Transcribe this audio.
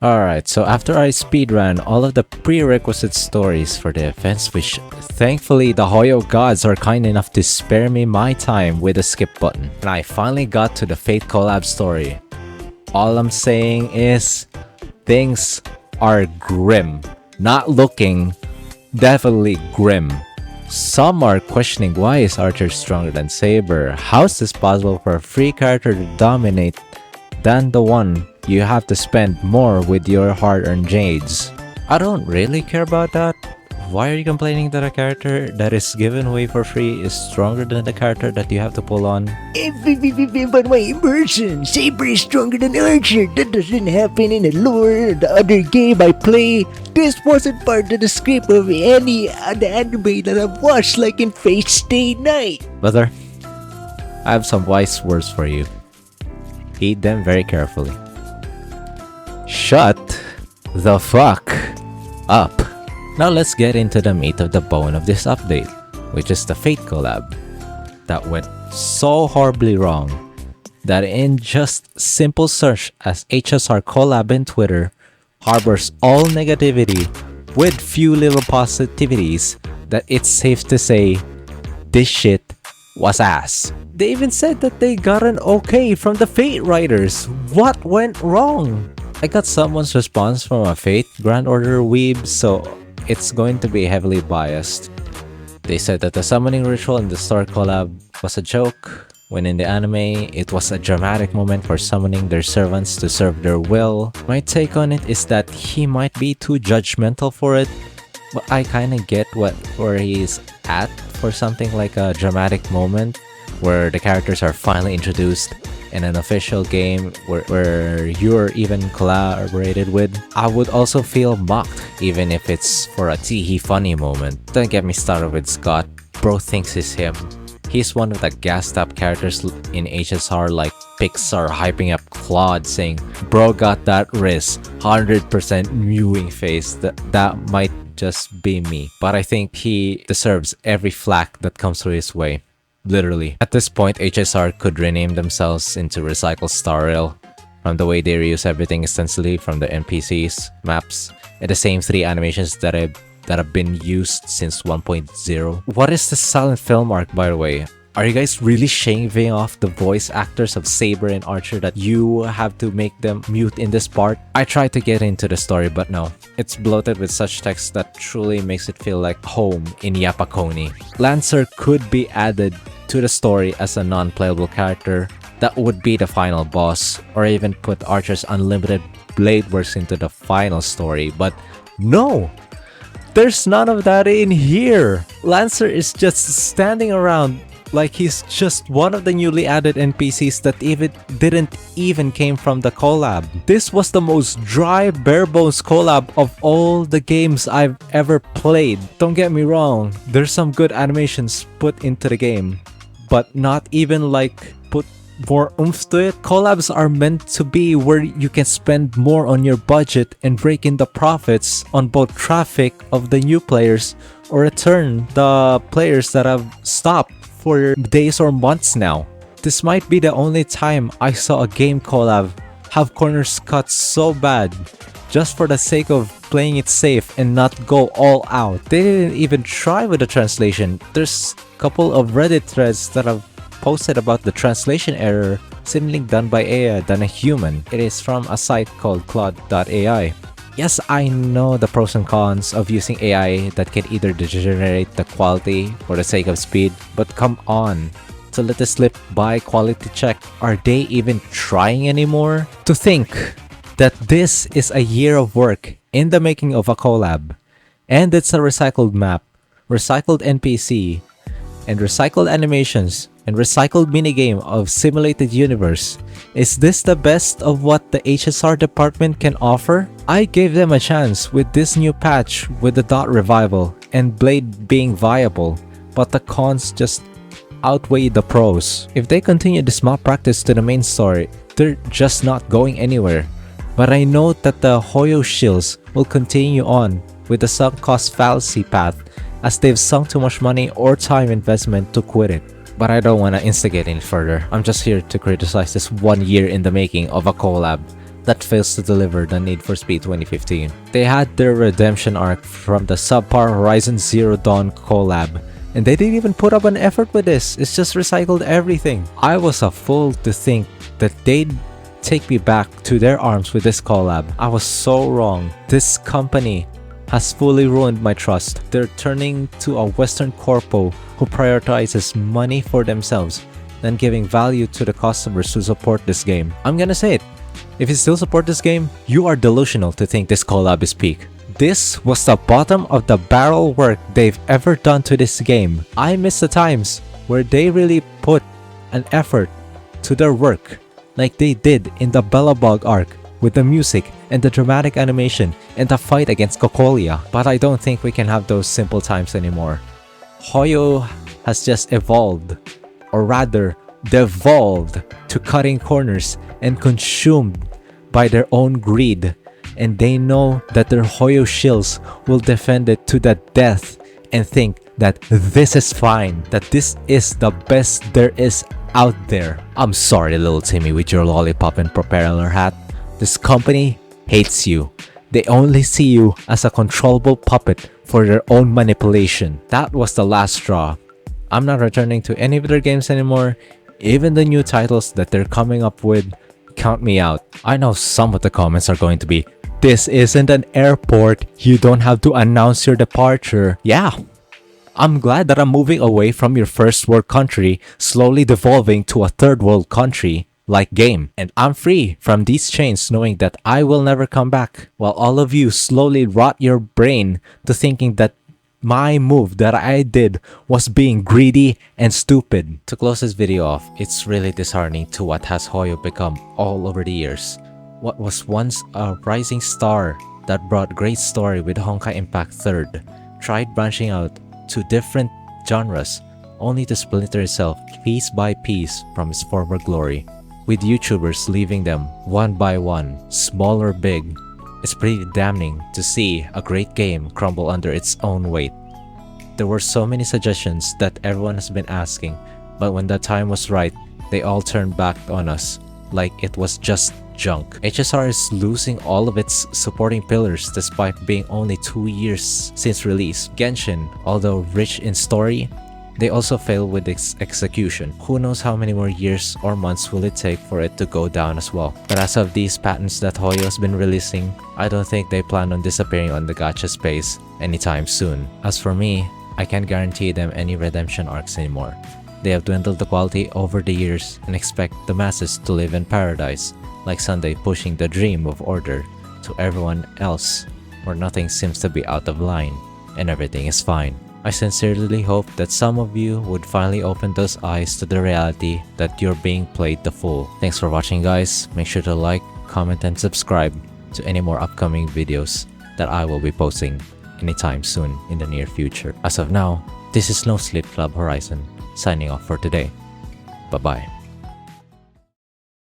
Alright, so after I speedran all of the prerequisite stories for the events, which thankfully the Hoyo gods are kind enough to spare me my time with a skip button, and I finally got to the Fate collab story. All I'm saying is, things are grim. Not looking, definitely grim. Some are questioning why is Archer stronger than Saber? How's this possible for a free character to dominate than the one you have to spend more with your hard-earned jades? I don't really care about that. Why are you complaining that a character that is given away for free is stronger than the character that you have to pull on? But my immersion, Saber is stronger than Archer. That doesn't happen in the lore of the other game I play. This wasn't part of the script of any of the anime that I've watched, like in Fate Stay Night. Brother, I have some wise words for you. Heed them very carefully. Shut the fuck up. Now let's get into the meat of the bone of this update, which is the Fate collab. That went so horribly wrong that in just simple search as HSR collab in Twitter harbors all negativity with few little positivities, that it's safe to say this shit was ass. They even said that they got an okay from the Fate writers. What went wrong? I got someone's response from a Fate Grand Order weeb, so it's going to be heavily biased. They said that the summoning ritual in the Star collab was a joke, when in the anime, it was a dramatic moment for summoning their servants to serve their will. My take on it is that he might be too judgmental for it, but I kinda get where he's at for something like a dramatic moment, where the characters are finally introduced in an official game where you're even collaborated with. I would also feel mocked even if it's for a teehee funny moment. Don't get me started with Scott. Bro thinks he's him. He's one of the gassed up characters in HSR, like Pixar hyping up Claude saying, "Bro got that wrist, 100% mewing face." That might just be me, but I think he deserves every flack that comes through his way. Literally. At this point, HSR could rename themselves into Recycle Star Rail, from the way they reuse everything essentially from the NPCs, maps, and the same 3 animations that have been used since 1.0. What is the silent film arc, by the way? Are you guys really shaving off the voice actors of Saber and Archer that you have to make them mute in this part? I tried to get into the story, but no. It's bloated with such text that truly makes it feel like home in Yapakoni. Lancer could be added to the story as a non-playable character that would be the final boss, or even put Archer's unlimited blade works into the final story, but no! There's none of that in here! Lancer is just standing around like he's just one of the newly added NPCs that didn't even came from the collab. This was the most dry, bare-bones collab of all the games I've ever played. Don't get me wrong, there's some good animations put into the game, but not even like put more oomph to it. Collabs are meant to be where you can spend more on your budget and rake in the profits on both traffic of the new players or return the players that have stopped for days or months now. This might be the only time I saw a game collab have corners cut so bad just for the sake of playing it safe and not go all out. They didn't even try with the translation. There's a couple of Reddit threads that have posted about the translation error seemingly done by AI than a human. It is from a site called Claude.ai. Yes, I know the pros and cons of using AI that can either degenerate the quality for the sake of speed, but come on. To let this slip by quality check, are they even trying anymore? To think that this is a year of work in the making of a collab, and it's a recycled map, recycled NPC, and recycled animations, and recycled minigame of simulated universe. Is this the best of what the HSR department can offer? I gave them a chance with this new patch with the dot revival and Blade being viable, but the cons just outweigh the pros. If they continue this malpractice to the main story, they're just not going anywhere. But I know that the Hoyo shills will continue on with the sunk cost fallacy path, as they've sunk too much money or time investment to quit it. But I don't want to instigate any further. I'm just here to criticize this 1 year in the making of a collab that fails to deliver the Need for Speed 2015. They had their redemption arc from the subpar Horizon Zero Dawn collab, and they didn't even put up an effort with this. It's just recycled everything. I was a fool to think that they'd take me back to their arms with this collab. I was so wrong. This company has fully ruined my trust. They're turning to a Western corpo who prioritizes money for themselves than giving value to the customers who support this game. I'm gonna say it. If you still support this game, you are delusional to think this collab is peak. This was the bottom of the barrel work they've ever done to this game. I miss the times where they really put an effort to their work, like they did in the Bellabog arc with the music and the dramatic animation and the fight against Kokolia. But I don't think we can have those simple times anymore. Hoyo has just evolved, or rather devolved, to cutting corners and consumed by their own greed, and they know that their Hoyo shills will defend it to the death and think that this is fine, that this is the best there is out there. I'm sorry, little Timmy with your lollipop and propeller hat. This company hates you. They only see you as a controllable puppet for their own manipulation. That was the last straw. I'm not returning to any of their games anymore. Even the new titles that they're coming up with, count me out. I know some of the comments are going to be, "This isn't an airport. You don't have to announce your departure." Yeah. I'm glad that I'm moving away from your first world country, slowly devolving to a third world country like game. And I'm free from these chains knowing that I will never come back, while all of you slowly rot your brain to thinking that my move that I did was being greedy and stupid. To close this video off, it's really disheartening to what has Hoyo become all over the years. What was once a rising star that brought great story with Honkai Impact 3rd, tried branching out to different genres only to splinter itself piece by piece from its former glory, with YouTubers leaving them one by one, small or big. It's pretty damning to see a great game crumble under its own weight. There were so many suggestions that everyone has been asking, but when the time was right, they all turned back on us like it was just junk. HSR is losing all of its supporting pillars despite being only 2 years since release. Genshin, although rich in story, they also fail with its execution. Who knows how many more years or months will it take for it to go down as well. But as of these patents that Hoyo has been releasing, I don't think they plan on disappearing on the gacha space anytime soon. As for me, I can't guarantee them any redemption arcs anymore. They have dwindled the quality over the years and expect the masses to live in paradise, like Sunday pushing the dream of order to everyone else where nothing seems to be out of line and everything is fine. I sincerely hope that some of you would finally open those eyes to the reality that you're being played the fool. Thanks for watching, guys. Make sure to like, comment, and subscribe to any more upcoming videos that I will be posting anytime soon in the near future. As of now, this is No Sleep Club Horizon, signing off for today. Bye-bye.